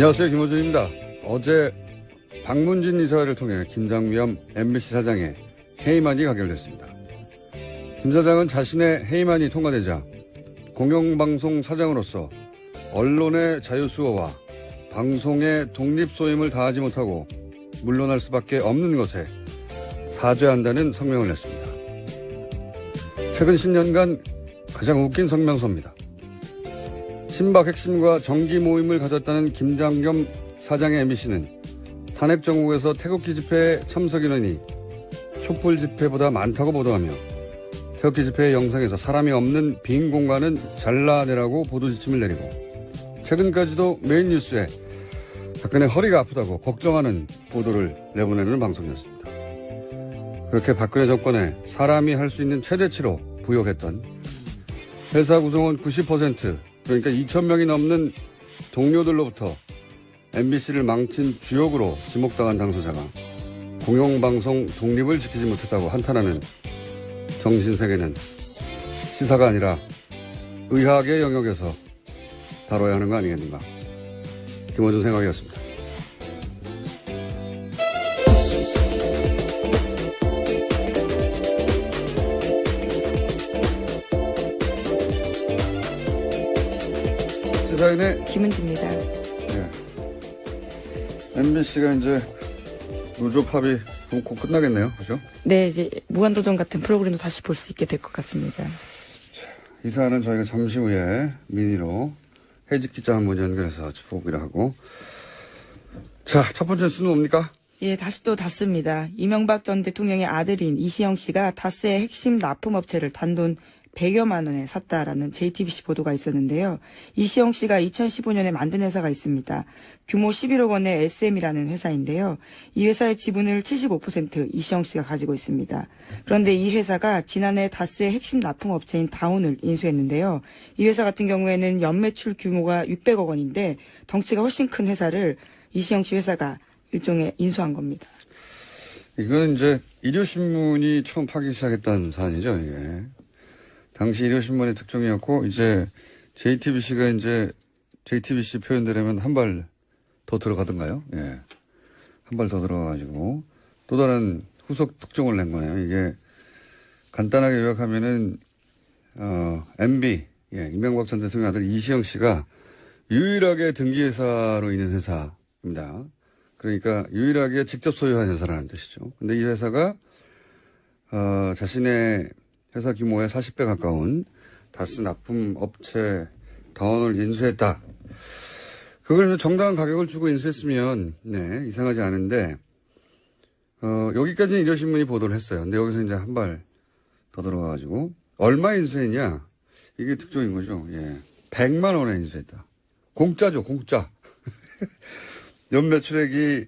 안녕하세요, 김호준입니다. 어제 박문진 이사회를 통해 김장겸 MBC 사장의 해임안이 가결됐습니다. 김 사장은 자신의 해임안이 통과되자 공영방송 사장으로서 언론의 자유수호와 방송의 독립소임을 다하지 못하고 물러날 수밖에 없는 것에 사죄한다는 성명을 냈습니다. 최근 10년간 가장 웃긴 성명서입니다. 친박 핵심과 정기 모임을 가졌다는 김장겸 사장의 MBC는 탄핵 정국에서 태극기 집회에 참석 인원이 촛불 집회보다 많다고 보도하며 태극기 집회의 영상에서 사람이 없는 빈 공간은 잘라내라고 보도 지침을 내리고 최근까지도 메인 뉴스에 박근혜 허리가 아프다고 걱정하는 보도를 내보내는 방송이었습니다. 그렇게 박근혜 정권에 사람이 할 수 있는 최대치로 부역했던 회사 구성원 90%, 그러니까 2,000명이 넘는 동료들로부터 MBC를 망친 주역으로 지목당한 당사자가 공영방송 독립을 지키지 못했다고 한탄하는 정신세계는 시사가 아니라 의학의 영역에서 다뤄야 하는 거 아니겠는가. 김호준 생각이었습니다. 시사인의 김은지입니다. 네. MBC가 이제 노조 파업이 곧 끝나겠네요. 그죠? 네, 이제 무한도전 같은 프로그램도 다시 볼 수 있게 될 것 같습니다. 이 사안은 저희가 잠시 후에 미니로 해직 기자 한 분 연결해서 짚어보기로 하고. 자, 첫 번째 뉴스는 뭡니까? 예, 다시 또 다스입니다. 이명박 전 대통령의 아들인 이시영 씨가 다스의 핵심 납품업체를 단돈 100여만 원에 샀다라는 JTBC 보도가 있었는데요. 이시영 씨가 2015년에 만든 회사가 있습니다. 규모 11억 원의 SM이라는 회사인데요. 이 회사의 지분을 75% 이시영 씨가 가지고 있습니다. 그런데 이 회사가 지난해 다스의 핵심 납품업체인 다운을 인수했는데요. 이 회사 같은 경우에는 연매출 규모가 600억 원인데 덩치가 훨씬 큰 회사를 이시영 씨 회사가 일종의 인수한 겁니다. 이건 이제 일요신문이 처음 파기 시작했던 사안이죠, 이게. 당시 일요신문의 특종이었고, 이제 JTBC가 이제 JTBC 표현대로면 한 발 더 들어가던가요? 예. 한 발 더 들어가가지고 또 다른 후속 특종을 낸 거네요. 이게 간단하게 요약하면은, MB, 예, 이명박 전 대통령 아들 이시영 씨가 유일하게 등기회사로 있는 회사입니다. 그러니까 유일하게 직접 소유한 회사라는 뜻이죠. 근데 이 회사가, 자신의 회사 규모의 40배 가까운 다스 납품 업체 다운을 인수했다. 그걸 정당한 가격을 주고 인수했으면, 네, 이상하지 않은데, 여기까지는 일요신문이 보도를 했어요. 근데 여기서 이제 한 발 더 들어가가지고, 얼마 인수했냐? 이게 특종인 거죠. 예. 100만 원에 인수했다. 공짜죠, 공짜. 연매출액이,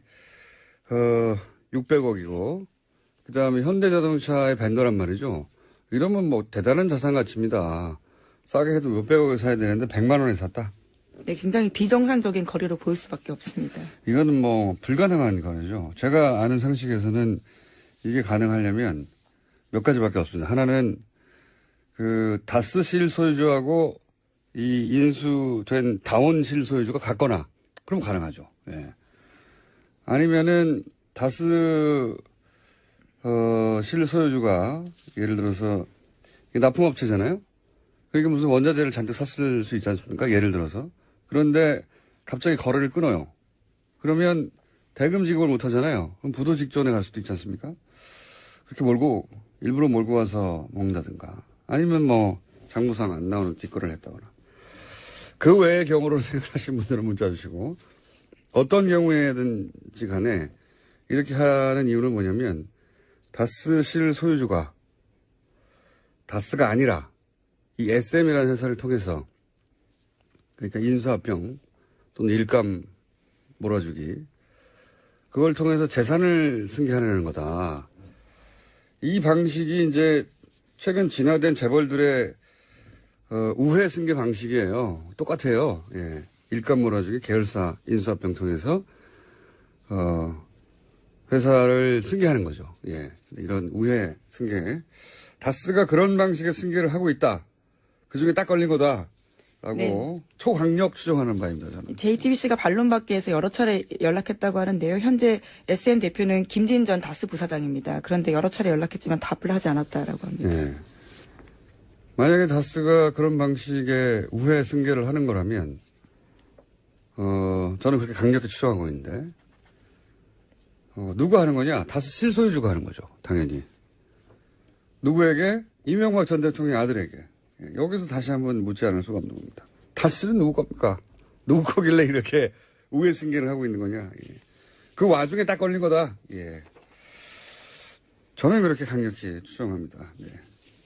600억이고, 그 다음에 현대자동차의 벤더란 말이죠. 이러면 뭐 대단한 자산 가치입니다. 싸게 해도 몇백억을 사야 되는데 100만 원에 샀다. 네, 굉장히 비정상적인 거래로 보일 수밖에 없습니다. 이거는 뭐 불가능한 거래죠. 제가 아는 상식에서는 이게 가능하려면 몇 가지밖에 없습니다. 하나는 그 다스 실소유주하고 이 인수된 다운 실소유주가 같거나 그럼 가능하죠. 예. 아니면은 다스 실소유주가 예를 들어서 납품업체잖아요. 그러니까 무슨 원자재를 잔뜩 샀을 수 있지 않습니까? 예를 들어서. 그런데 갑자기 거래를 끊어요. 그러면 대금 지급을 못 하잖아요. 그럼 부도 직전에 갈 수도 있지 않습니까? 그렇게 일부러 몰고 와서 먹는다든가. 아니면 뭐 장부상 안 나오는 뒷거래를 했다거나. 그 외의 경우로 생각하시는 분들은 문자 주시고, 어떤 경우에든지 간에 이렇게 하는 이유는 뭐냐면, 다스 실소유주가 다스가 아니라 이 SM이라는 회사를 통해서, 그러니까 인수합병 또는 일감 몰아주기, 그걸 통해서 재산을 승계하려는 거다. 이 방식이 이제 최근 진화된 재벌들의 우회 승계 방식이에요. 똑같아요. 예. 일감 몰아주기, 계열사 인수합병 통해서 회사를 승계하는 거죠. 예. 이런 우회 승계. 다스가 그런 방식의 승계를 하고 있다. 그 중에 딱 걸린 거다. 네. 초강력 추정하는 바입니다. 저는. JTBC가 반론받기 위해서 여러 차례 연락했다고 하는데요. 현재 SM 대표는 김진 전 다스 부사장입니다. 그런데 여러 차례 연락했지만 답을 하지 않았다라고 합니다. 네. 만약에 다스가 그런 방식의 우회 승계를 하는 거라면, 저는 그렇게 강력히 추정하고 있는데, 누가 하는 거냐? 다스 실소유주가 하는 거죠. 당연히. 누구에게? 이명박 전 대통령의 아들에게. 여기서 다시 한번 묻지 않을 수가 없는 겁니다. 다스는 누구 겁니까? 누구 거길래 이렇게 우회 승계를 하고 있는 거냐? 예. 그 와중에 딱 걸린 거다. 예. 저는 그렇게 강력히 추정합니다. 네.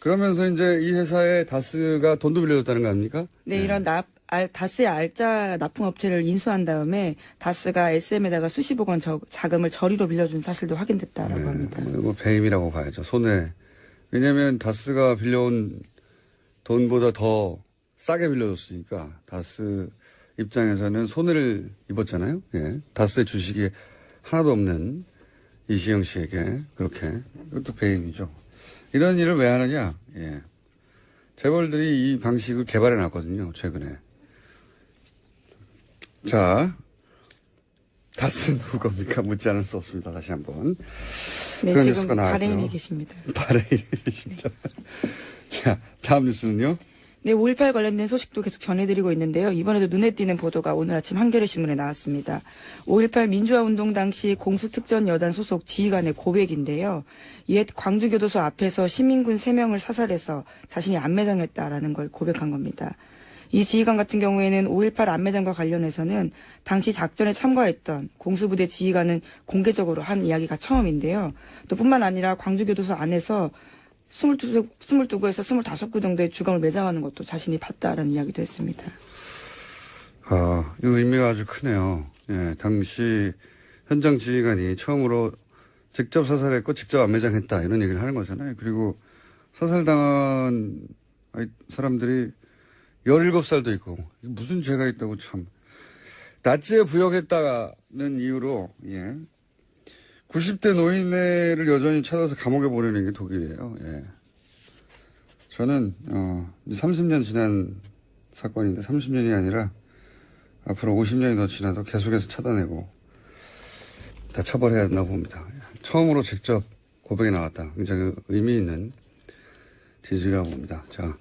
그러면서 이제 이 회사에 다스가 돈도 빌려줬다는 거 아닙니까? 네, 이런 다스의 알짜 납품업체를 인수한 다음에 다스가 SM에다가 수십억 원 자금을 저리로 빌려준 사실도 확인됐다라고 네, 합니다. 뭐 배임이라고 봐야죠. 손해. 왜냐하면 다스가 빌려온 돈보다 더 싸게 빌려줬으니까 다스 입장에서는 손해를 입었잖아요. 예. 다스의 주식이 하나도 없는 이시영 씨에게 그렇게. 이것도 배임이죠. 이런 일을 왜 하느냐. 예. 재벌들이 이 방식을 개발해 놨거든요. 최근에. 자, 다스는 누구 겁니까? 묻지 않을 수 없습니다. 다시 한번. 네, 그런 지금 뉴스가 나왔고요. 바레인에 계십니다. 바레인에 계십니다. 자, 다음 뉴스는요. 네, 5.18 관련된 소식도 계속 전해드리고 있는데요. 이번에도 눈에 띄는 보도가 오늘 아침 한겨레신문에 나왔습니다. 5.18 민주화운동 당시 공수특전여단 소속 지휘관의 고백인데요. 옛 광주교도소 앞에서 시민군 3명을 사살해서 자신이 안매장했다라는 걸 고백한 겁니다. 이 지휘관 같은 경우에는 5.18 안매장과 관련해서는 당시 작전에 참가했던 공수부대 지휘관은 공개적으로 한 이야기가 처음인데요. 또 뿐만 아니라 광주교도소 안에서 22구에서 25구 정도의 주검을 매장하는 것도 자신이 봤다라는 이야기도 했습니다. 이 의미가 아주 크네요. 예, 당시 현장 지휘관이 처음으로 직접 사살했고 직접 안매장했다 이런 얘기를 하는 거잖아요. 그리고 사살당한 사람들이 17살도 있고 무슨 죄가 있다고 참. 나치에 부역했다는 이유로 90대 노인네를 여전히 찾아서 감옥에 보내는 게 독일이에요. 예. 저는 30년 지난 사건인데 30년이 아니라 앞으로 50년이 더 지나도 계속해서 찾아내고 다 처벌해야 한다고 봅니다. 처음으로 직접 고백이 나왔다. 굉장히 의미 있는 지지라고 봅니다. 자,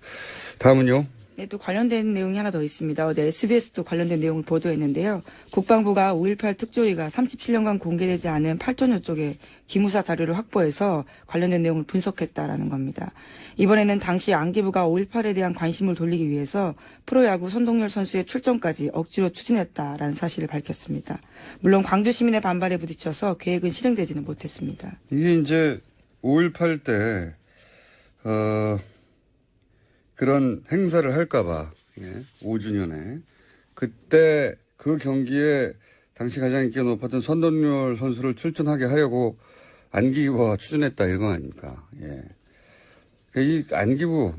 다음은요. 네, 또 관련된 내용이 하나 더 있습니다. 어제 SBS도 관련된 내용을 보도했는데요. 국방부가 5.18 특조위가 37년간 공개되지 않은 8천여 쪽의 기무사 자료를 확보해서 관련된 내용을 분석했다라는 겁니다. 이번에는 당시 안기부가 5.18에 대한 관심을 돌리기 위해서 프로야구 선동열 선수의 출전까지 억지로 추진했다라는 사실을 밝혔습니다. 물론 광주 시민의 반발에 부딪혀서 계획은 실행되지는 못했습니다. 이게 이제 5.18 때 그런 행사를 할까봐, 5주년에. 그때 그 경기에 당시 가장 인기가 높았던 선동열 선수를 출전하게 하려고 안기부가 추진했다, 이런 거 아닙니까? 예. 이 안기부,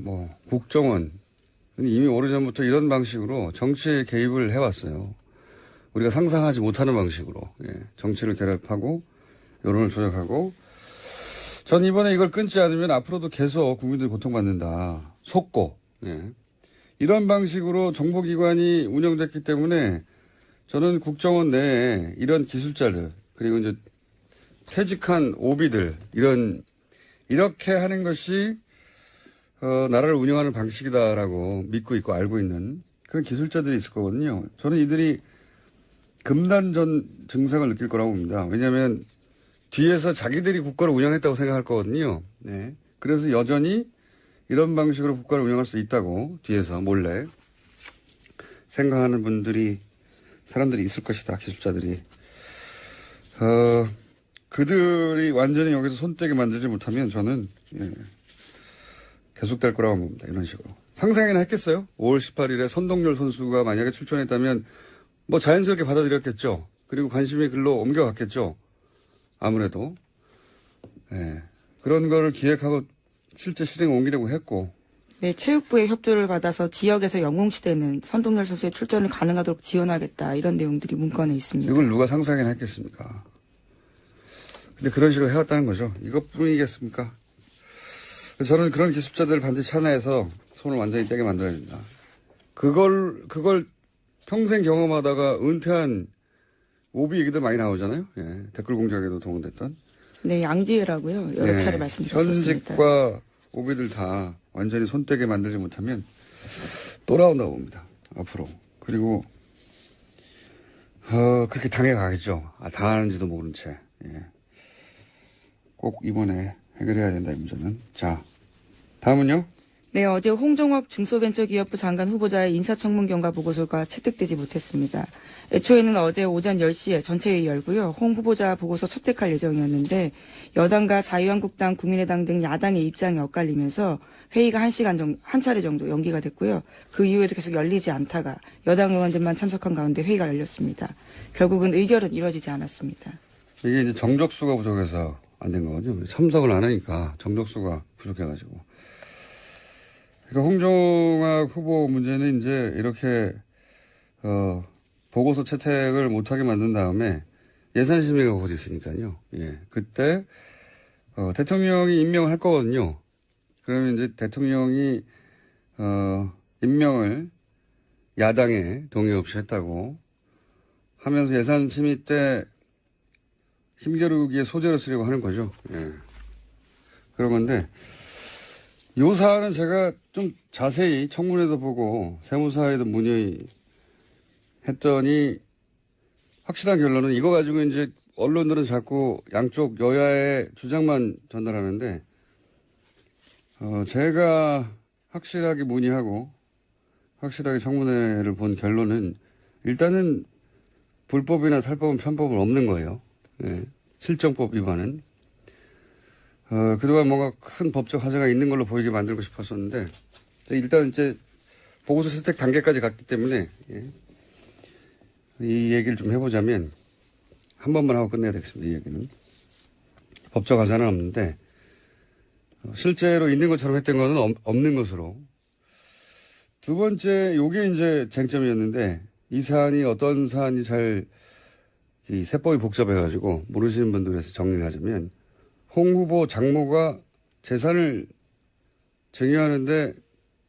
국정원, 이미 오래전부터 이런 방식으로 정치에 개입을 해왔어요. 우리가 상상하지 못하는 방식으로, 정치를 결합하고, 여론을 조작하고, 전 이번에 이걸 끊지 않으면 앞으로도 계속 국민들이 고통받는다. 속고, 이런 방식으로 정보기관이 운영됐기 때문에 저는 국정원 내에 이런 기술자들, 그리고 이제 퇴직한 오비들, 이렇게 하는 것이, 나라를 운영하는 방식이다라고 믿고 있고 알고 있는 그런 기술자들이 있을 거거든요. 저는 이들이 금단전 증상을 느낄 거라고 봅니다. 왜냐하면 뒤에서 자기들이 국가를 운영했다고 생각할 거거든요. 네. 그래서 여전히 이런 방식으로 국가를 운영할 수 있다고 뒤에서 몰래 생각하는 사람들이 있을 것이다. 기술자들이. 그들이 완전히 여기서 손떼게 만들지 못하면 저는 계속될 거라고 봅니다. 이런 식으로. 상상이나 했겠어요? 5월 18일에 선동열 선수가 만약에 출전했다면 자연스럽게 받아들였겠죠. 그리고 관심이 글로 옮겨갔겠죠. 아무래도. 그런 거를 기획하고 실제 실행에 옮기려고 했고. 네, 체육부의 협조를 받아서 지역에서 영웅시대는 선동열 선수의 출전을 가능하도록 지원하겠다. 이런 내용들이 문건에 있습니다. 이걸 누가 상상이나 했겠습니까? 근데 그런 식으로 해왔다는 거죠. 이것뿐이겠습니까? 그래서 저는 그런 기술자들을 반드시 하나에서 손을 완전히 떼게 만들어야 된다. 그걸 평생 경험하다가 은퇴한 오비 얘기도 많이 나오잖아요. 예, 댓글 공작에도 동원됐던. 네, 양지혜라고요. 여러 예, 차례 말씀드렸습니다. 현직과 오비들 다 완전히 손떼게 만들지 못하면 또 나온다고 봅니다. 앞으로. 그리고 그렇게 당해가겠죠. 당하는지도 모른 채. 예. 꼭 이번에 해결해야 된다, 이 문제는. 자, 다음은요? 네, 어제 홍종학 중소벤처기업부 장관 후보자의 인사청문 경과 보고서가 채택되지 못했습니다. 애초에는 어제 오전 10시에 전체회의 열고요. 홍 후보자 보고서 채택할 예정이었는데 여당과 자유한국당, 국민의당 등 야당의 입장이 엇갈리면서 회의가 한 차례 정도 연기가 됐고요. 그 이후에도 계속 열리지 않다가 여당 의원들만 참석한 가운데 회의가 열렸습니다. 결국은 의결은 이루어지지 않았습니다. 이게 이제 정적수가 부족해서 안 된 거거든요. 참석을 안 하니까 정적수가 부족해가지고. 그러니까 홍종학 후보 문제는 이제 이렇게 보고서 채택을 못하게 만든 다음에 예산심의가 곧 있으니까요. 예, 그때 대통령이 임명을 할 거거든요. 그러면 이제 대통령이 임명을 야당에 동의 없이 했다고 하면서 예산심의 때 힘겨루기의 소재로 쓰려고 하는 거죠. 예. 그런 건데 요 사안은 제가 좀 자세히 청문회도 보고 세무사에도 문의했더니 확실한 결론은 이거 가지고 이제 언론들은 자꾸 양쪽 여야의 주장만 전달하는데 제가 확실하게 문의하고 확실하게 청문회를 본 결론은 일단은 불법이나 살법은 편법은 없는 거예요. 예. 실정법 위반은. 그동안 뭔가 큰 법적 하자가 있는 걸로 보이게 만들고 싶었었는데, 일단 이제 보고서 채택 단계까지 갔기 때문에, 예. 이 얘기를 좀 해보자면, 한 번만 하고 끝내야 되겠습니다, 이 얘기는. 법적 하자는 없는데, 실제로 있는 것처럼 했던 거는 없는 것으로. 두 번째, 요게 이제 쟁점이었는데, 이 사안이 어떤 사안이 이 세법이 복잡해가지고 모르시는 분들에서 정리를 하자면, 홍 후보 장모가 재산을 증여하는데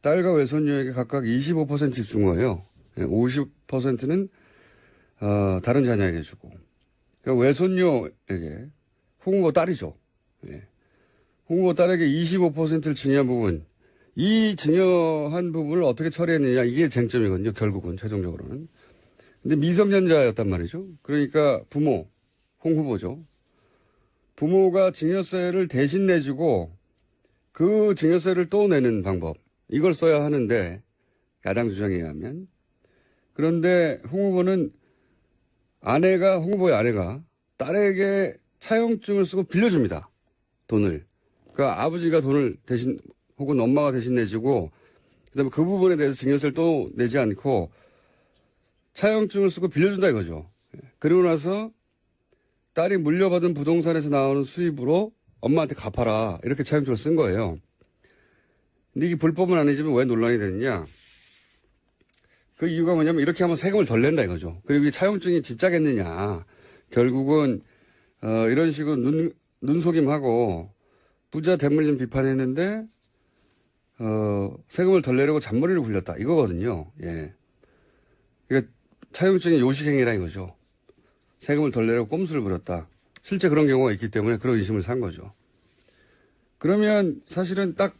딸과 외손녀에게 각각 25%씩 준 거예요. 50%는 다른 자녀에게 주고. 그러니까 외손녀에게 홍 후보 딸이죠. 예. 홍 후보 딸에게 25%를 증여한 부분, 이 증여한 부분을 어떻게 처리했느냐 이게 쟁점이거든요. 결국은 최종적으로는. 근데 미성년자였단 말이죠. 그러니까 부모, 홍 후보죠. 부모가 증여세를 대신 내주고 그 증여세를 또 내는 방법. 이걸 써야 하는데 야당 주장에 의하면. 그런데 홍 후보는 홍 후보의 아내가 딸에게 차용증을 쓰고 빌려줍니다. 돈을. 그러니까 아버지가 돈을 대신 혹은 엄마가 대신 내주고 그다음에 그 부분에 대해서 증여세를 또 내지 않고 차용증을 쓰고 빌려준다 이거죠. 그러고 나서 딸이 물려받은 부동산에서 나오는 수입으로 엄마한테 갚아라. 이렇게 차용증을 쓴 거예요. 근데 이게 불법은 아니지만 왜 논란이 됐냐. 그 이유가 뭐냐면 이렇게 하면 세금을 덜 낸다 이거죠. 그리고 이 차용증이 진짜겠느냐. 결국은 이런 식으로 눈속임하고 부자 대물림 비판했는데 세금을 덜 내려고 잔머리를 굴렸다. 이거거든요. 예. 그러니까 차용증이 요식행위라 이거죠. 세금을 덜 내려고 꼼수를 부렸다. 실제 그런 경우가 있기 때문에 그런 의심을 산 거죠. 그러면 사실은 딱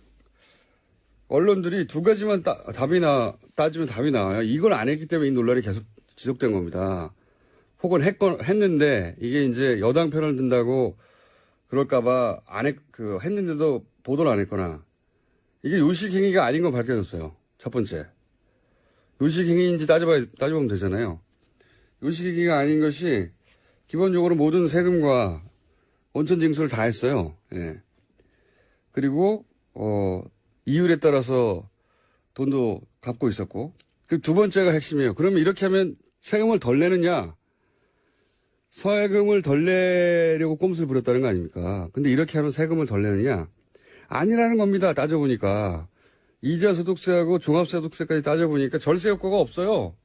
언론들이 두 가지만 따지면 답이 나와요. 이걸 안 했기 때문에 이 논란이 계속 지속된 겁니다. 혹은 했는데 이게 이제 여당 편을 든다고 그럴까봐 했는데도 보도를 안 했거나 이게 요식행위가 아닌 건 밝혀졌어요. 첫 번째. 요식행위인지 따져보면 되잖아요. 요식행위가 아닌 것이 기본적으로 모든 세금과 원천징수를 다 했어요. 예. 그리고 이율에 따라서 돈도 갚고 있었고. 그리고 두 번째가 핵심이에요. 그러면 이렇게 하면 세금을 덜 내느냐? 세금을 덜 내려고 꼼수를 부렸다는 거 아닙니까? 근데 이렇게 하면 세금을 덜 내느냐? 아니라는 겁니다. 따져보니까. 이자소득세하고 종합소득세까지 따져보니까 절세 효과가 없어요.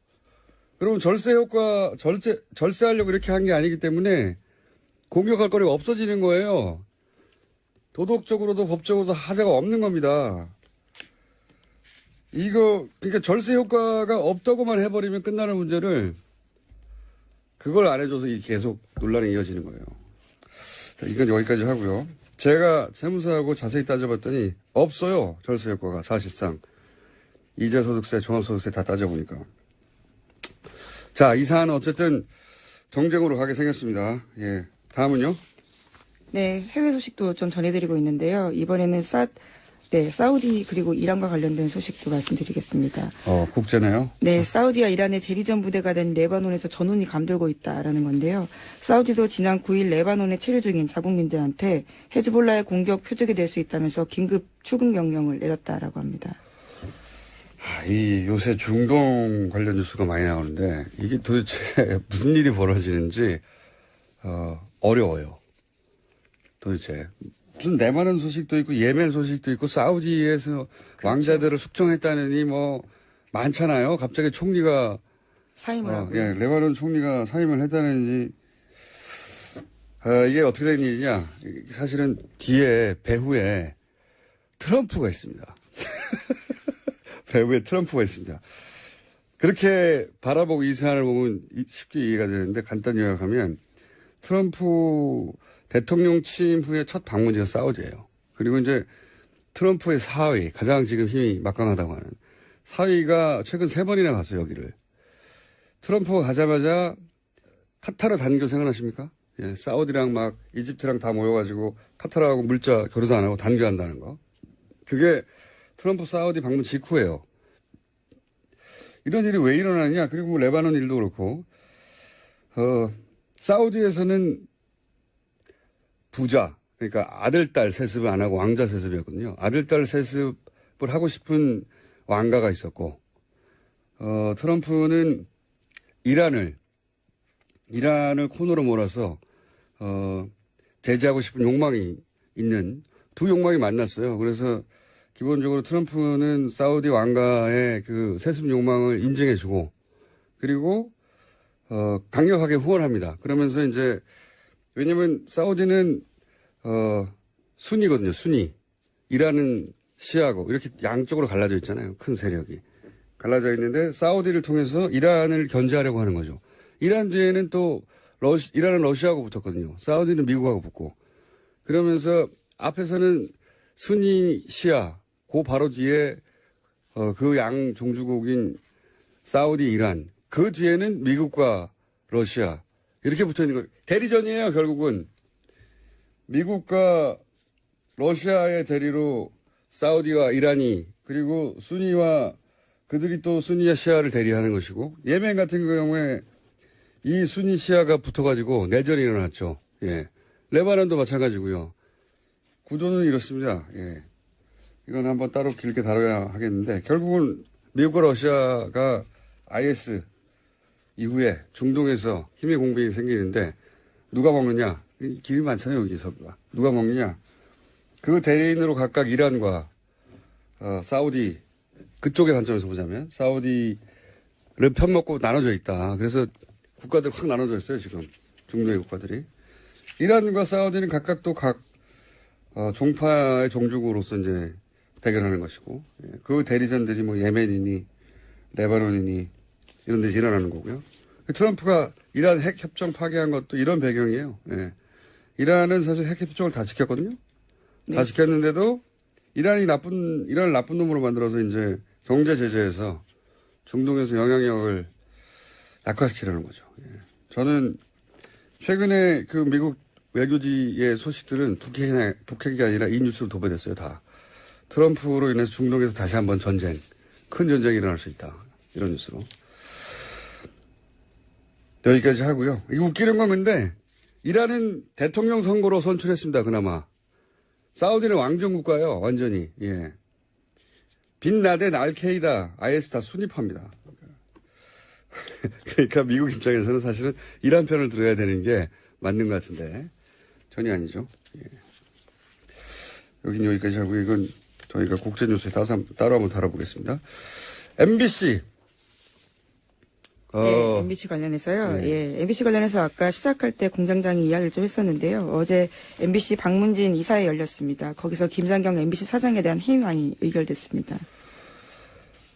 그러면 절세하려고 이렇게 한 게 아니기 때문에 공격할 거리가 없어지는 거예요. 도덕적으로도 법적으로도 하자가 없는 겁니다. 이거, 그러니까 절세 효과가 없다고만 해버리면 끝나는 문제를 그걸 안 해줘서 계속 논란이 이어지는 거예요. 자, 이건 여기까지 하고요. 제가 세무사하고 자세히 따져봤더니 없어요. 절세 효과가 사실상. 이자소득세, 종합소득세 다 따져보니까. 자, 이 사안은 어쨌든 정쟁으로 가게 생겼습니다. 예. 다음은요? 네, 해외 소식도 좀 전해드리고 있는데요. 이번에는 사우디 그리고 이란과 관련된 소식도 말씀드리겠습니다. 국제네요. 네, 사우디와 이란의 대리전 부대가 된 레바논에서 전운이 감돌고 있다라는 건데요. 사우디도 지난 9일 레바논에 체류 중인 자국민들한테 헤즈볼라의 공격 표적이 될 수 있다면서 긴급 출국 명령을 내렸다라고 합니다. 이 요새 중동 관련 뉴스가 많이 나오는데 이게 도대체 무슨 일이 벌어지는지 어려워요. 도대체 무슨 레바논 소식도 있고 예멘 소식도 있고 사우디에서 그렇죠. 왕자들을 숙청했다느니 뭐 많잖아요. 갑자기 총리가 사임을 하고 예, 레바논 총리가 사임을 했다는지 이게 어떻게 된 일이냐? 사실은 뒤에 배후에 트럼프가 있습니다. 배후에 트럼프가 있습니다. 그렇게 바라보고 이 사안을 보면 쉽게 이해가 되는데 간단히 요약하면 트럼프 대통령 취임 후에 첫 방문지가 사우디예요. 그리고 이제 트럼프의 사위, 가장 지금 힘이 막강하다고 하는 사위가 최근 3번이나 갔어요, 여기를. 트럼프가 가자마자 카타르 단교 생각나십니까? 예, 사우디랑 막 이집트랑 다 모여가지고 카타르하고 물자 교류도 안 하고 단교한다는 거. 그게 트럼프 사우디 방문 직후예요. 이런 일이 왜 일어나느냐? 그리고 뭐 레바논 일도 그렇고, 사우디에서는 부자, 그러니까 아들, 딸 세습을 안 하고 왕자 세습이었거든요. 아들, 딸 세습을 하고 싶은 왕가가 있었고, 트럼프는 이란을 코너로 몰아서, 제재하고 싶은 욕망이 있는 두 욕망이 만났어요. 그래서 기본적으로 트럼프는 사우디 왕가의 그 세습 욕망을 인정해주고, 그리고, 강력하게 후원합니다. 그러면서 이제, 왜냐면 사우디는 순이거든요. 순이. 이란은 시아고 이렇게 양쪽으로 갈라져 있잖아요. 큰 세력이. 갈라져 있는데 사우디를 통해서 이란을 견제하려고 하는 거죠. 이란 뒤에는 또 이란은 러시아하고 붙었거든요. 사우디는 미국하고 붙고. 그러면서 앞에서는 순이 시아 그 바로 뒤에 그 양 종주국인 사우디 이란 그 뒤에는 미국과 러시아 이렇게 붙어 있는 거예요. 대리전이에요, 결국은. 미국과 러시아의 대리로 사우디와 이란이, 그리고 순위와 그들이 또 순위와 시아를 대리하는 것이고, 예멘 같은 경우에 이 순위 시아가 붙어가지고 내전이 일어났죠. 예. 레바논도 마찬가지고요. 구도는 이렇습니다. 예. 이건 한번 따로 길게 다뤄야 하겠는데, 결국은 미국과 러시아가 IS 이후에 중동에서 힘의 공백이 생기는데 누가 먹느냐? 길이 많잖아요, 여기 서부가. 누가 먹느냐? 그 대리인으로 각각 이란과 사우디 그쪽의 관점에서 보자면 사우디를 편먹고 나눠져 있다. 그래서 국가들 확 나눠져 있어요, 지금. 중동의 국가들이. 이란과 사우디는 각각 또 각 종파의 종주국으로서 이제 대결하는 것이고, 그 대리전들이 뭐 예멘이니 레바논이니 이런 데서 일어나는 거고요. 트럼프가 이란 핵 협정 파기한 것도 이런 배경이에요. 예. 이란은 사실 핵 협정을 다 지켰거든요. 네. 다 지켰는데도 이란을 나쁜 놈으로 만들어서 이제 경제 제재에서 중동에서 영향력을 약화시키려는 거죠. 예. 저는 최근에 그 미국 외교지의 소식들은 북핵이 아니라 이 뉴스로 도배됐어요, 다. 트럼프로 인해서 중동에서 다시 한번 큰 전쟁이 일어날 수 있다. 이런 뉴스로. 여기까지 하고요. 이거 웃기는 건 근데 이란은 대통령 선거로 선출했습니다. 그나마. 사우디는 왕정국가예요. 완전히. 예. 빈라덴, 알케이다, IS 다 순위파입니다. 그러니까 미국 입장에서는 사실은 이란 편을 들어야 되는 게 맞는 것 같은데 전혀 아니죠. 예. 여긴 여기까지 하고 이건 저희가 국제뉴스에 따로 한번 다뤄보겠습니다. MBC. 네, MBC 관련해서요. 네. 예, MBC 관련해서 아까 시작할 때 공장장이 이야기를 좀 했었는데요. 어제 MBC 방문진 이사회 열렸습니다. 거기서 김상경 MBC 사장에 대한 해임안이 의결됐습니다.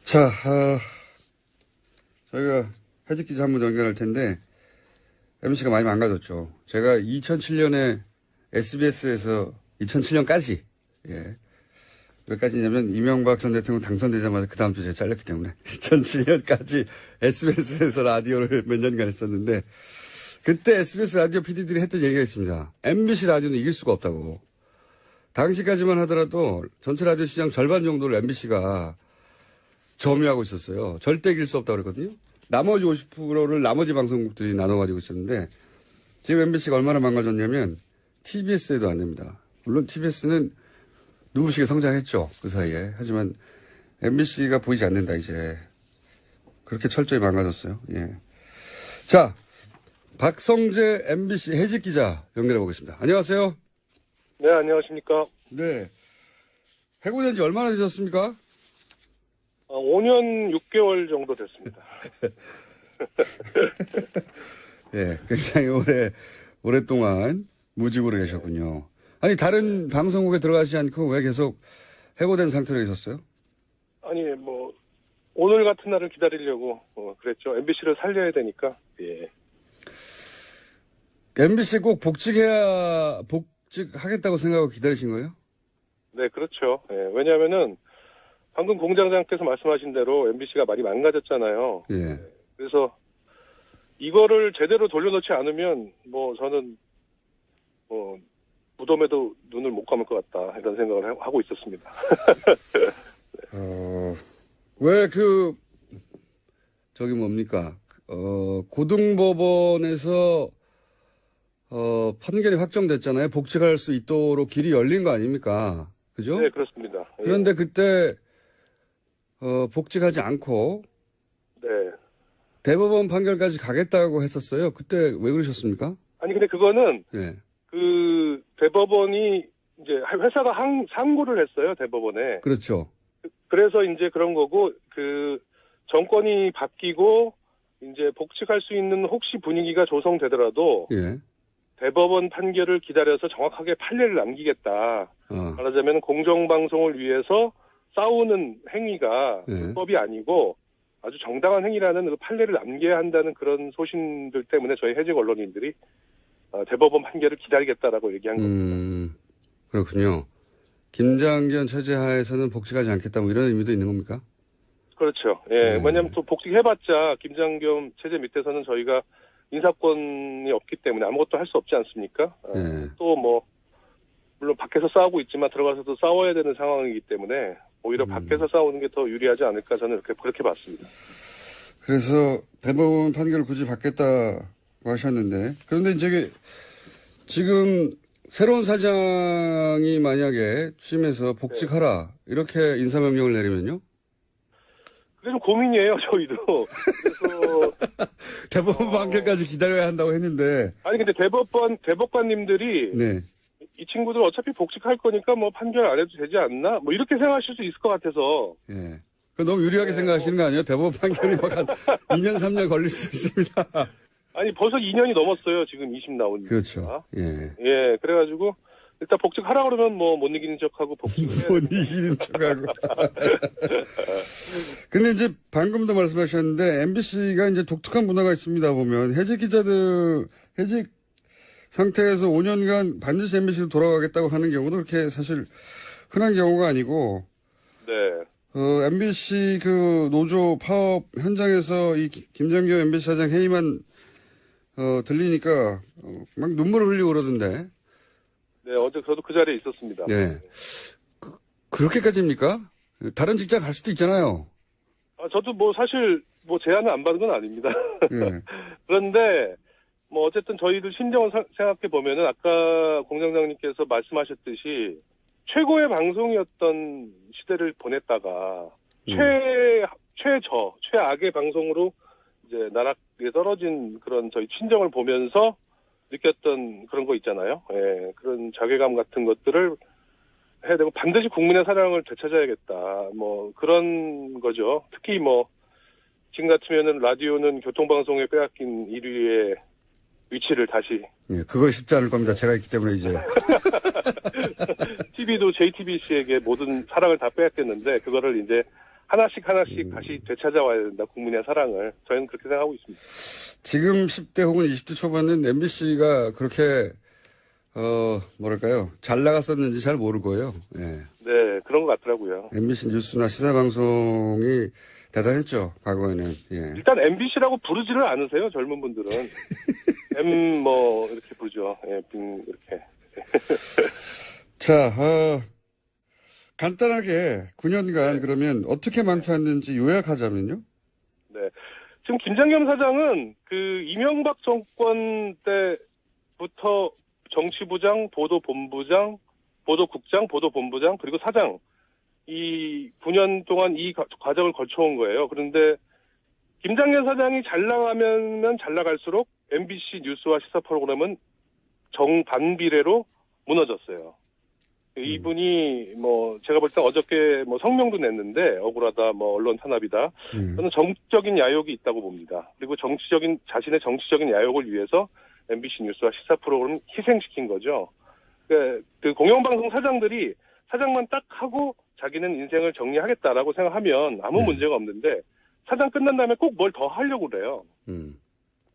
자, 저희가 해직 기자 한번 연결할 텐데, MBC가 많이 망가졌죠. 제가 2007년에 SBS에서 2007년까지, 예. 몇 가지냐면, 이명박 전 대통령 당선되자마자 그 다음 주에 잘렸기 때문에, 2007년까지 SBS에서 라디오를 몇 년간 했었는데, 그때 SBS 라디오 PD들이 했던 얘기가 있습니다. MBC 라디오는 이길 수가 없다고. 당시까지만 하더라도 전체 라디오 시장 절반 정도를 MBC가 점유하고 있었어요. 절대 이길 수 없다고 그랬거든요. 나머지 50%를 나머지 방송국들이 나눠 가지고 있었는데 지금 MBC가 얼마나 망가졌냐면 TBS에도 안 됩니다. 물론 TBS는 눈부시게 성장했죠. 그 사이에. 하지만 MBC가 보이지 않는다 이제. 그렇게 철저히 망가졌어요. 예. 자, 박성재 MBC 해직 기자 연결해 보겠습니다. 안녕하세요. 네, 안녕하십니까. 네. 해고된 지 얼마나 되셨습니까? 5년 6개월 정도 됐습니다. 네, 굉장히 오랫동안 무직으로 계셨군요. 아니, 다른 방송국에 들어가지 않고 왜 계속 해고된 상태로 계셨어요? 아니, 오늘 같은 날을 기다리려고, 그랬죠. MBC를 살려야 되니까, 예. MBC 꼭 복직하겠다고 생각하고 기다리신 거예요? 네, 그렇죠. 예, 왜냐면은, 방금 공장장께서 말씀하신 대로 MBC가 많이 망가졌잖아요. 예. 그래서, 이거를 제대로 돌려놓지 않으면, 저는, 무덤에도 눈을 못 감을 것 같다, 이런 생각을 하고 있었습니다. 왜 고등법원에서, 판결이 확정됐잖아요. 복직할 수 있도록 길이 열린 거 아닙니까? 그죠? 네, 그렇습니다. 예. 그런데 그때, 복직하지 않고, 네. 대법원 판결까지 가겠다고 했었어요. 그때 왜 그러셨습니까? 아니, 근데 그거는, 예. 대법원이 이제 회사가 상고를 했어요, 대법원에. 그렇죠. 그래서 이제 그런 거고, 정권이 바뀌고, 이제 복직할 수 있는 혹시 분위기가 조성되더라도, 예. 대법원 판결을 기다려서 정확하게 판례를 남기겠다. 말하자면 공정방송을 위해서 싸우는 행위가 예. 불법이 아니고, 아주 정당한 행위라는 그 판례를 남겨야 한다는 그런 소신들 때문에 저희 해직 언론인들이 대법원 판결을 기다리겠다라고 얘기한 겁니다. 그렇군요. 김장견 체제 하에서는 복직하지 않겠다 뭐 이런 의미도 있는 겁니까? 그렇죠. 예. 왜냐하면 또 복직해봤자 김장겸 체제 밑에서는 저희가 인사권이 없기 때문에 아무것도 할 수 없지 않습니까? 예. 또 물론 밖에서 싸우고 있지만 들어가서도 싸워야 되는 상황이기 때문에 오히려 밖에서 싸우는 게 더 유리하지 않을까 저는 그렇게 봤습니다. 그래서 대법원 판결을 굳이 받겠다고 하셨는데 그런데 이제 지금 새로운 사장이 만약에 취임해서 복직하라 이렇게 인사명령을 내리면요? 그게 좀 고민이에요, 저희도. 그래서 대법원 판결까지 기다려야 한다고 했는데 아니 근데 대법관님들이 네. 이 친구들 어차피 복직할 거니까 판결 안 해도 되지 않나? 이렇게 생각하실 수 있을 것 같아서. 예. 그 너무 유리하게 생각하시는 거 아니에요? 대법원 판결이 한 2년, 3년 걸릴 수도 있습니다. 아니 벌써 2년이 넘었어요. 지금 20 나온. 그렇죠. 예. 예, 그래가지고 일단 복직하라 그러면 못 이기는 척하고 복직을 못 이기는 척하고. 근데 이제 방금도 말씀하셨는데 MBC가 이제 독특한 문화가 있습니다. 보면 해직 상태에서 5년간 반드시 MBC로 돌아가겠다고 하는 경우도 그렇게 사실 흔한 경우가 아니고. 네. MBC 노조 파업 현장에서 이 김장겸 MBC 사장 회의만 들리니까 막 눈물을 흘리고 그러던데. 네, 어제 저도 그 자리에 있었습니다. 네. 그렇게까지입니까? 다른 직장 갈 수도 있잖아요. 저도 사실 제안을 안 받은 건 아닙니다. 네. 그런데 어쨌든 저희들 심정을 생각해 보면은 아까 공장장님께서 말씀하셨듯이 최고의 방송이었던 시대를 보냈다가 최악의 방송으로 이제 나락에 떨어진 그런 저희 친정을 보면서 느꼈던 그런 거 있잖아요. 예, 그런 자괴감 같은 것들을 해야 되고 반드시 국민의 사랑을 되찾아야겠다. 그런 거죠. 특히 지금 같으면은 라디오는 교통방송에 빼앗긴 1위의 위치를 다시. 예, 그거 쉽지 않을 겁니다. 제가 있기 때문에 이제. TV도 JTBC에게 모든 사랑을 다 빼앗겼는데 그거를 이제 하나씩 다시 되찾아와야 된다, 국민의 사랑을. 저희는 그렇게 생각하고 있습니다. 지금 10대 혹은 20대 초반은 MBC가 그렇게 뭐랄까요, 잘 나갔었는지 잘 모를 거예요. 예. 네, 그런 것 같더라고요. MBC 뉴스나 시사방송이 대단했죠, 과거에는. 예. 일단 MBC라고 부르지를 않으세요, 젊은 분들은. 이렇게 부르죠. 예, 이렇게. 자, 간단하게 9년간 그러면 어떻게 망쳐왔는지 요약하자면요. 네. 지금 김장겸 사장은 그 이명박 정권 때부터 정치부장, 보도본부장, 보도국장, 보도본부장, 그리고 사장, 이 9년 동안 이 과정을 거쳐온 거예요. 그런데 김장겸 사장이 잘 나가면 잘 나갈수록 MBC 뉴스와 시사 프로그램은 정반비례로 무너졌어요. 이분이 제가 볼 때 어저께 성명도 냈는데 억울하다, 언론 탄압이다. 저는 정치적인 야욕이 있다고 봅니다. 그리고 자신의 정치적인 야욕을 위해서 MBC 뉴스와 시사 프로그램을 희생시킨 거죠. 그 공영방송 사장들이 사장만 딱 하고 자기는 인생을 정리하겠다라고 생각하면 아무 문제가 없는데 사장 끝난 다음에 꼭 뭘 더 하려고 그래요.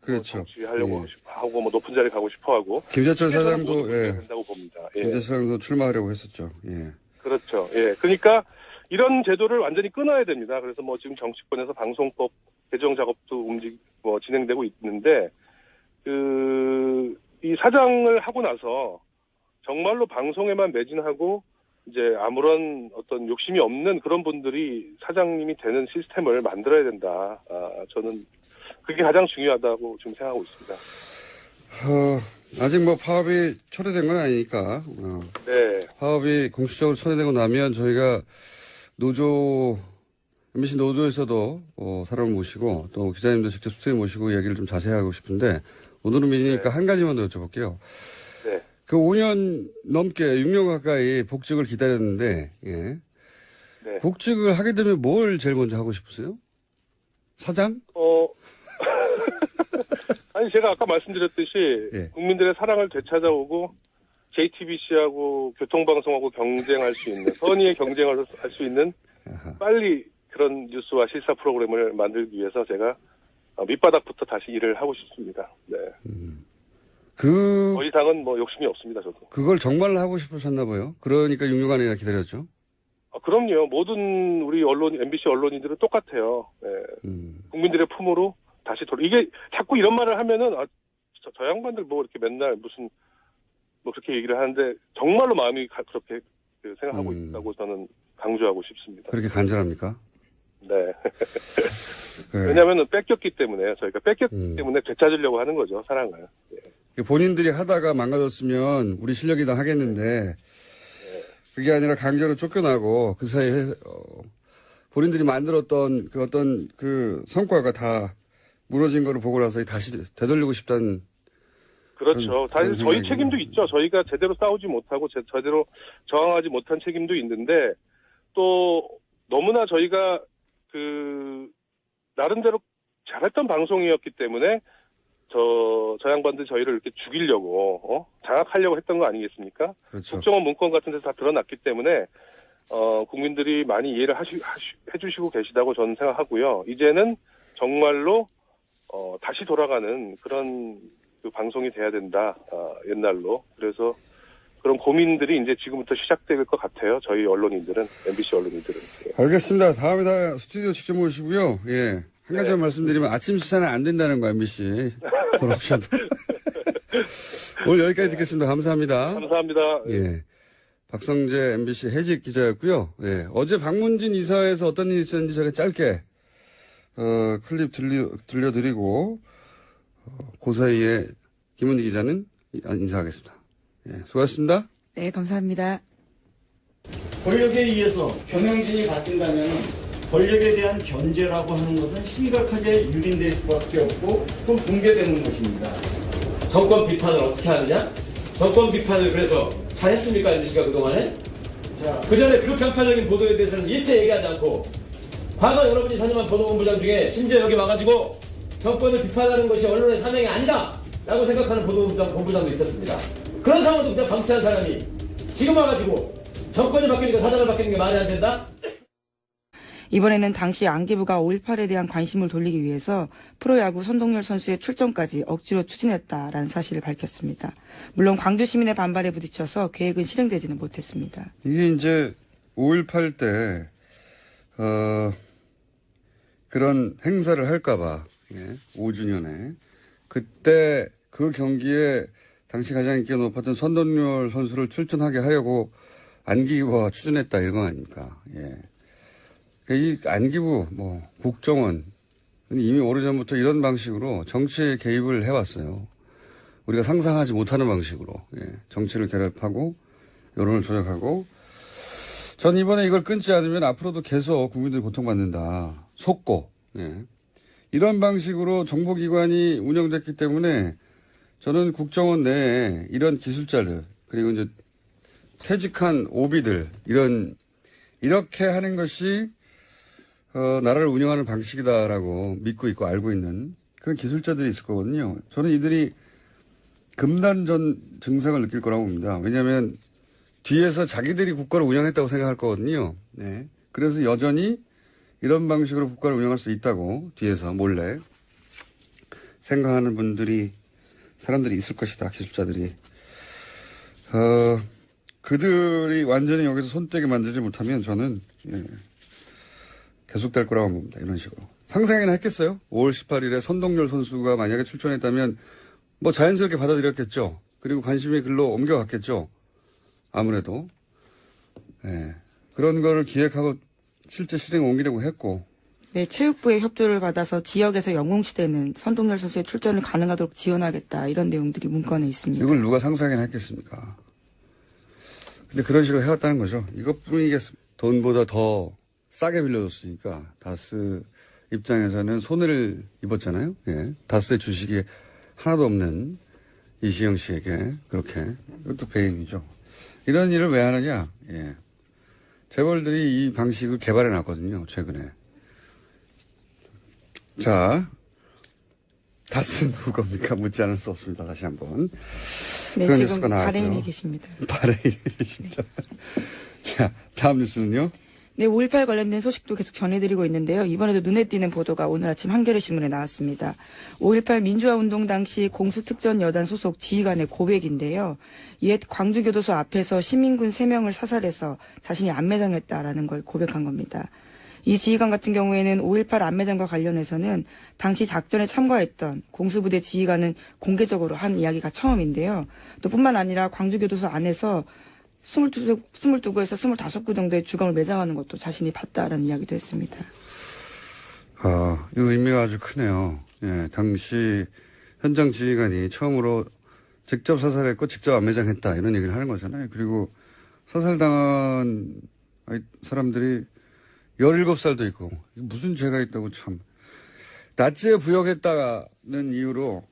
그렇죠. 정치하려고 하고 높은 자리 가고 싶어 하고. 김재철 사장도 된다고 봅니다. 예. 김재철 사장도 출마하려고 했었죠. 예. 그렇죠. 예. 그러니까 이런 제도를 완전히 끊어야 됩니다. 그래서 지금 정치권에서 방송법 개정 작업도 진행되고 있는데 이 사장을 하고 나서 정말로 방송에만 매진하고 이제 아무런 어떤 욕심이 없는 그런 분들이 사장님이 되는 시스템을 만들어야 된다. 저는 그게 가장 중요하다고 지금 생각하고 있습니다. 아직 파업이 초래된 건 아니니까. 네. 파업이 공식적으로 초래되고 나면 저희가 MBC 노조에서도 사람을 모시고 또 기자님도 직접 스튜디오에 모시고 얘기를 좀 자세히 하고 싶은데 오늘은 미니니까 한 가지만 더 여쭤볼게요. 네. 그 5년 넘게 6년 가까이 복직을 기다렸는데, 예. 네. 복직을 하게 되면 뭘 제일 먼저 하고 싶으세요? 사장? 아니, 제가 아까 말씀드렸듯이 예. 국민들의 사랑을 되찾아오고 JTBC하고 교통방송하고 경쟁할 수 있는, 선의의 경쟁을 할 수 있는 빨리 그런 뉴스와 시사 프로그램을 만들기 위해서 제가 밑바닥부터 다시 일을 하고 싶습니다. 네. 더 이상은 욕심이 없습니다, 저도. 그걸 정말 하고 싶으셨나 봐요. 그러니까 6년간이나 기다렸죠. 그럼요. 모든 우리 MBC 언론인들은 똑같아요. 네. 국민들의 품으로 다시 이게 자꾸 이런 말을 하면은, 저 양반들 이렇게 맨날 무슨, 그렇게 얘기를 하는데, 정말로 마음이 그렇게 생각하고 있다고 저는 강조하고 싶습니다. 그렇게 간절합니까? 네. 네. 왜냐면은 뺏겼기 때문에요. 저희가 뺏겼기 때문에 되찾으려고 하는 거죠, 사랑을. 예. 본인들이 하다가 망가졌으면 우리 실력이 다 하겠는데, 그게 아니라 강제로 쫓겨나고 그 사이에 본인들이 만들었던 그 어떤 그 성과가 다 무너진 거를 보고 나서 다시 되돌리고 싶다는. 그렇죠. 사실 저희 책임도 있죠. 저희가 제대로 싸우지 못하고 제대로 저항하지 못한 책임도 있는데 또 너무나 저희가 나름대로 잘했던 방송이었기 때문에 저 양반들 저희를 이렇게 죽이려고 장악하려고 했던 거 아니겠습니까? 그렇죠. 국정원 문건 같은 데서 다 드러났기 때문에 국민들이 많이 이해를 해주시고 계시다고 저는 생각하고요. 이제는 정말로 다시 돌아가는 그런 그 방송이 돼야 된다. 옛날로. 그래서 그런 고민들이 이제 지금부터 시작될 것 같아요. 저희 언론인들은, MBC 언론인들은. 예. 알겠습니다. 다음에 다 스튜디오 직접 모시고요. 예. 한 가지만 말씀드리면 아침 시사는 안 된다는 거 MBC 돌아오셔도. 오늘 여기까지 듣겠습니다. 감사합니다. 감사합니다. 예. 박성재 MBC 해직 기자였고요. 예. 어제 박문진 이사에서 어떤 일이 있었는지 제가 짧게 클립 들려드리고 그 사이에 김은지 기자는 인사하겠습니다. 예. 수고하셨습니다. 네, 감사합니다. 권력에 의해서 경영진이 바뀐다면 권력에 대한 견제라고 하는 것은 심각하게 유린될 수밖에 없고 또 붕괴되는 것입니다. 정권 비판을 어떻게 하느냐? 정권 비판을 그래서 잘했습니까, MBC가 그동안에? 그 전에 그 편파적인 보도에 대해서는 일체 얘기하지 않고 과거 여러분이 선임한 보도본부장 중에 심지어 여기 와가지고 정권을 비판하는 것이 언론의 사명이 아니다 라고 생각하는 본부장도 있었습니다. 그런 상황도 그냥 방치한 사람이 지금 와가지고 정권이 바뀌니까 사장을 바뀌는 게 말이 안 된다? 이번에는 당시 안기부가 5.18에 대한 관심을 돌리기 위해서 프로야구 선동열 선수의 출전까지 억지로 추진했다라는 사실을 밝혔습니다. 물론 광주 시민의 반발에 부딪혀서 계획은 실행되지는 못했습니다. 이게 이제 5.18 때 그런 행사를 할까봐 5주년에 그때 그 경기에 당시 가장 인기가 높았던 선동열 선수를 출전하게 하려고 안기부가 추진했다 이런 거 아닙니까? 예. 이 안기부, 국정원 이미 오래전부터 이런 방식으로 정치에 개입을 해왔어요. 우리가 상상하지 못하는 방식으로 정치를 결합하고 여론을 조작하고. 전 이번에 이걸 끊지 않으면 앞으로도 계속 국민들이 고통받는다. 속고 이런 방식으로 정보기관이 운영됐기 때문에 저는 국정원 내에 이런 기술자들 그리고 이제 퇴직한 오비들 이렇게 하는 것이 나라를 운영하는 방식이다라고 믿고 있고 알고 있는 그런 기술자들이 있을 거거든요. 저는 이들이 금단전 증상을 느낄 거라고 봅니다. 왜냐하면 뒤에서 자기들이 국가를 운영했다고 생각할 거거든요. 네. 그래서 여전히 이런 방식으로 국가를 운영할 수 있다고 뒤에서 몰래 생각하는 사람들이 있을 것이다. 기술자들이. 그들이 완전히 여기서 손떼게 만들지 못하면 저는 계속될 거라고 봅니다. 이런 식으로. 상상이나 했겠어요? 5월 18일에 선동열 선수가 만약에 출전했다면 자연스럽게 받아들였겠죠. 그리고 관심이 글로 옮겨갔겠죠. 아무래도. 그런 거를 기획하고 실제 실행에 옮기려고 했고. 네, 체육부의 협조를 받아서 지역에서 영웅시대는 선동열 선수의 출전을 가능하도록 지원하겠다. 이런 내용들이 문건에 있습니다. 이걸 누가 상상이나 했겠습니까? 근데 그런 식으로 해왔다는 거죠. 이것뿐이겠습니다. 돈보다 더 싸게 빌려줬으니까 다스 입장에서는 손해를 입었잖아요. 다스의 주식이 하나도 없는 이시영 씨에게 그렇게. 이것도 배임이죠. 이런 일을 왜 하느냐. 재벌들이 이 방식을 개발해 놨거든요. 최근에. 자, 다스는 누구 겁니까? 묻지 않을 수 없습니다. 다시 한번. 네, 그런 지금 뉴스가 나왔고요. 바레인에 계십니다. 바레인에 계십니다. 자, 다음 뉴스는요. 네, 5.18 관련된 소식도 계속 전해드리고 있는데요. 이번에도 눈에 띄는 보도가 오늘 아침 한겨레신문에 나왔습니다. 5.18 민주화운동 당시 공수특전여단 소속 지휘관의 고백인데요. 이에 광주교도소 앞에서 시민군 3명을 사살해서 자신이 안매장했다라는 걸 고백한 겁니다. 이 지휘관 같은 경우에는 5.18 안매장과 관련해서는 당시 작전에 참가했던 공수부대 지휘관은 공개적으로 한 이야기가 처음인데요. 또 뿐만 아니라 광주교도소 안에서 22구에서 25구 정도의 주검을 매장하는 것도 자신이 봤다라는 이야기도 했습니다. 이 의미가 아주 크네요. 당시 현장 지휘관이 처음으로 직접 사살했고 직접 안매장했다 이런 얘기를 하는 거잖아요. 그리고 사살당한 사람들이 17살도 있고 무슨 죄가 있다고 참. 나치에 부역했다는 이유로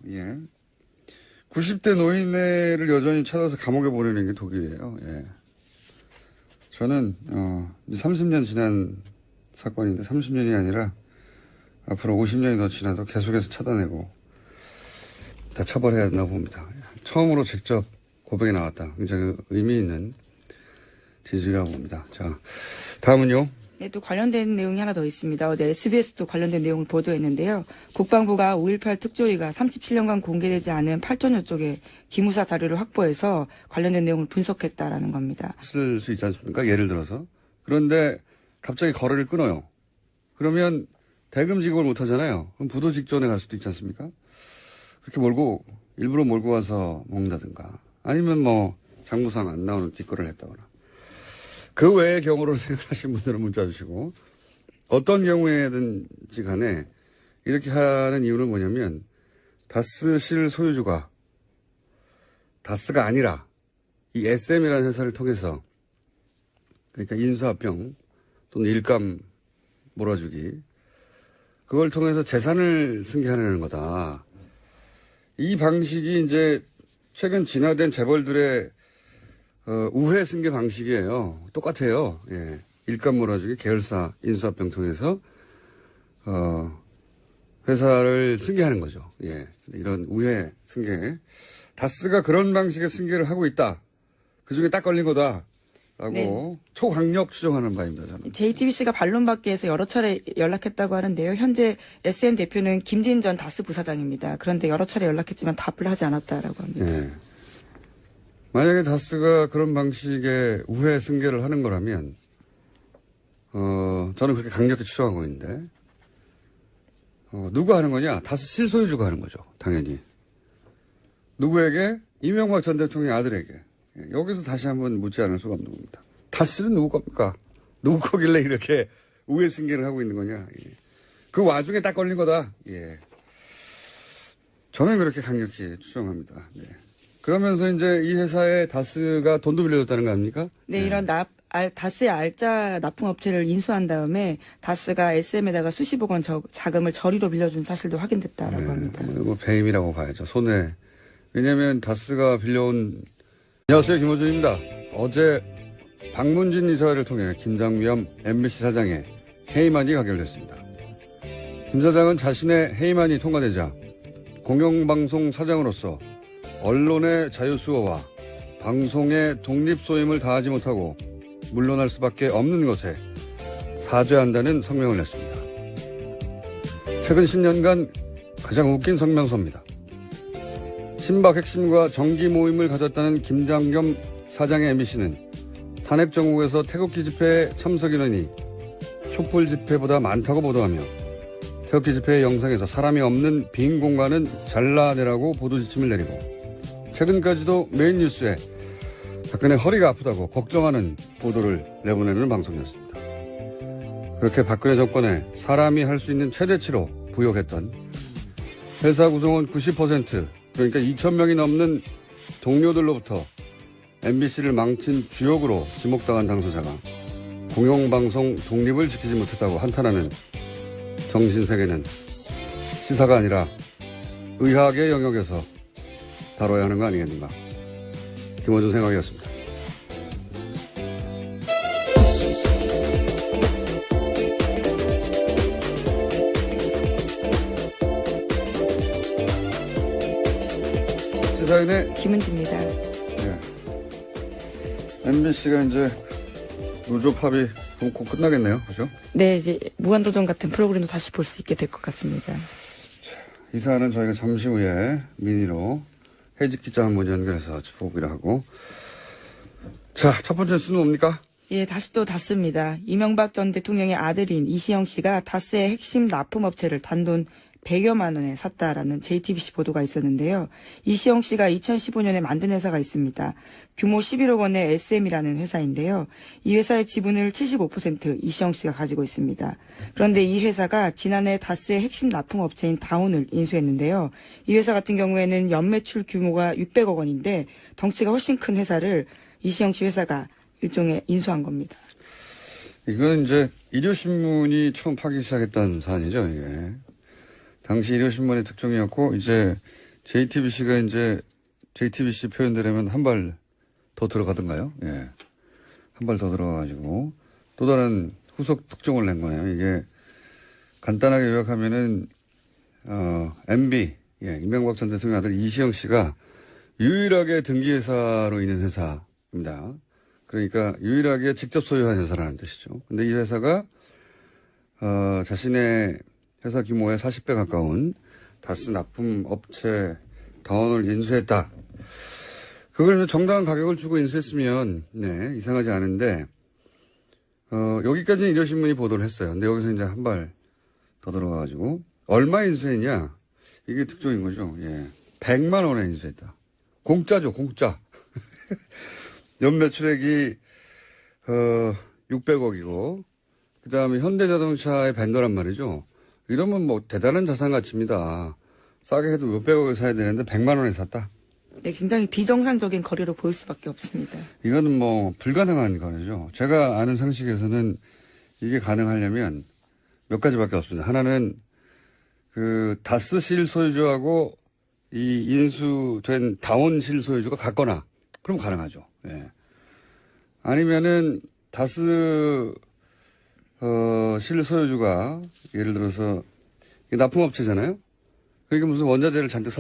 90대 노인네를 여전히 찾아서 감옥에 보내는 게 독일이에요. 저는 30년 지난 사건인데 30년이 아니라 앞으로 50년이 더 지나도 계속해서 찾아내고 다 처벌해야 한다고 봅니다. 처음으로 직접 고백이 나왔다. 굉장히 의미 있는 지지라고 봅니다. 자, 다음은요. 네, 또 관련된 내용이 하나 더 있습니다. 어제 SBS도 관련된 내용을 보도했는데요. 국방부가 5.18 특조위가 37년간 공개되지 않은 8천여 쪽의 기무사 자료를 확보해서 관련된 내용을 분석했다라는 겁니다. 쓸 수 있지 않습니까? 예를 들어서. 그런데 갑자기 거래를 끊어요. 그러면 대금 지급을 못 하잖아요. 그럼 부도 직전에 갈 수도 있지 않습니까? 그렇게 일부러 몰고 와서 먹는다든가. 아니면 장부상 안 나오는 뒷거래를 했다거나. 그 외의 경우로 생각하시는 분들은 문자 주시고 어떤 경우에든지 간에 이렇게 하는 이유는 뭐냐면 다스 실 소유주가 다스가 아니라 이 SM이라는 회사를 통해서 그러니까 인수합병 또는 일감 몰아주기 그걸 통해서 재산을 승계하려는 거다. 이 방식이 이제 최근 진화된 재벌들의 우회 승계 방식이에요. 똑같아요. 일감 몰아주기 계열사 인수합병 통해서 회사를 승계하는 거죠. 이런 우회 승계. 다스가 그런 방식의 승계를 하고 있다. 그중에 딱 걸린 거다라고 라고 초강력 추정하는 바입니다. 저는. JTBC가 반론받기 위해서 여러 차례 연락했다고 하는데요. 현재 SM 대표는 김진 전 다스 부사장입니다. 그런데 여러 차례 연락했지만 답을 하지 않았다라고 합니다. 예. 만약에 다스가 그런 방식의 우회 승계를 하는 거라면, 저는 그렇게 강력히 추정하고 있는데, 누가 하는 거냐? 다스 실소유주가 하는 거죠. 당연히. 누구에게? 이명박 전 대통령의 아들에게. 예, 여기서 다시 한번 묻지 않을 수가 없는 겁니다. 다스는 누구 겁니까? 누구 거길래 이렇게 우회 승계를 하고 있는 거냐? 예. 그 와중에 딱 걸린 거다. 예. 저는 그렇게 강력히 추정합니다. 네. 그러면서 이제 이 회사에 다스가 돈도 빌려줬다는 거 아닙니까? 네, 이런 다스의 알짜 납품업체를 인수한 다음에 다스가 SM에다가 수십억 원 자금을 저리로 빌려준 사실도 확인됐다라고 합니다. 뭐 배임이라고 봐야죠. 손해. 왜냐하면 다스가 빌려온. 안녕하세요, 김호준입니다. 어제 박문진 이사회를 통해 김장겸 MBC 사장의 해임안이 가결됐습니다. 김 사장은 자신의 해임안이 통과되자 공영방송 사장으로서 언론의 자유수호와 방송의 독립소임을 다하지 못하고 물러날 수밖에 없는 것에 사죄한다는 성명을 냈습니다. 최근 10년간 가장 웃긴 성명서입니다. 친박 핵심과 정기 모임을 가졌다는 김장겸 사장의 MBC는 탄핵 정국에서 태극기 집회에 참석 인원이 촛불 집회보다 많다고 보도하며 태극기 집회의 영상에서 사람이 없는 빈 공간은 잘라내라고 보도 지침을 내리고 최근까지도 메인 뉴스에 박근혜 허리가 아프다고 걱정하는 보도를 내보내는 방송이었습니다. 그렇게 박근혜 정권에 사람이 할 수 있는 최대치로 부역했던 회사 구성원 90% 그러니까 2,000명이 넘는 동료들로부터 MBC를 망친 주역으로 지목당한 당사자가 공영방송 독립을 지키지 못했다고 한탄하는 정신세계는 시사가 아니라 의학의 영역에서 다뤄야 하는 거 아니겠는가. 김호준 생각이었습니다. 시사인의 김은지입니다. 네. MBC가 이제 노조 파업이 곧 끝나겠네요. 그죠? 네, 이제 무한도전 같은 프로그램도 다시 볼 수 있게 될 것 같습니다. 이 사안은 저희가 잠시 후에 미니로 해직 기자 한 분 연결해서 짚어보기로 하고. 자, 첫 번째 뉴스는 뭡니까? 예, 다시 또 다스입니다. 이명박 전 대통령의 아들인 이시영 씨가 다스의 핵심 납품업체를 단돈 100여만 원에 샀다라는 JTBC 보도가 있었는데요. 이시영 씨가 2015년에 만든 회사가 있습니다. 규모 11억 원의 SM이라는 회사인데요. 이 회사의 지분을 75% 이시영 씨가 가지고 있습니다. 그런데 이 회사가 지난해 다스의 핵심 납품업체인 다온을 인수했는데요. 이 회사 같은 경우에는 연매출 규모가 600억 원인데 덩치가 훨씬 큰 회사를 이시영 씨 회사가 일종의 인수한 겁니다. 이건 이제 일요신문이 처음 파기 시작했던 사안이죠, 이게. 당시 일요신문의 특종이었고, 이제 JTBC가 이제 JTBC 표현대로면 한 발 더 들어가던가요? 예. 한 발 더 들어가가지고 또 다른 후속 특종을 낸 거네요. 이게 간단하게 요약하면은, MB, 예, 이명박 전 대통령 아들 이시영 씨가 유일하게 등기회사로 있는 회사입니다. 그러니까 유일하게 직접 소유한 회사라는 뜻이죠. 근데 이 회사가, 자신의 회사 규모의 40배 가까운 다스 납품 업체 다원을 인수했다. 그걸 정당한 가격을 주고 인수했으면, 네, 이상하지 않은데, 여기까지는 일요신문이 보도를 했어요. 근데 여기서 이제 한 발 더 들어가가지고, 얼마 인수했냐? 이게 특종인 거죠. 예. 100만 원에 인수했다. 공짜죠, 공짜. 연매출액이, 600억이고, 그 다음에 현대자동차의 벤더란 말이죠. 이러면 뭐 대단한 자산 가치입니다. 싸게 해도 몇백억을 사야 되는데 100만 원에 샀다. 네, 굉장히 비정상적인 거래로 보일 수밖에 없습니다. 이거는 뭐 불가능한 거래죠. 제가 아는 상식에서는 이게 가능하려면 몇 가지밖에 없습니다. 하나는 그 다스 실소유주하고 이 인수된 다온 실소유주가 같거나 그럼 가능하죠. 예. 아니면은 다스 실소유주가 예를 들어서 납품업체잖아요. 그러니까 무슨 원자재를 잔뜩 샀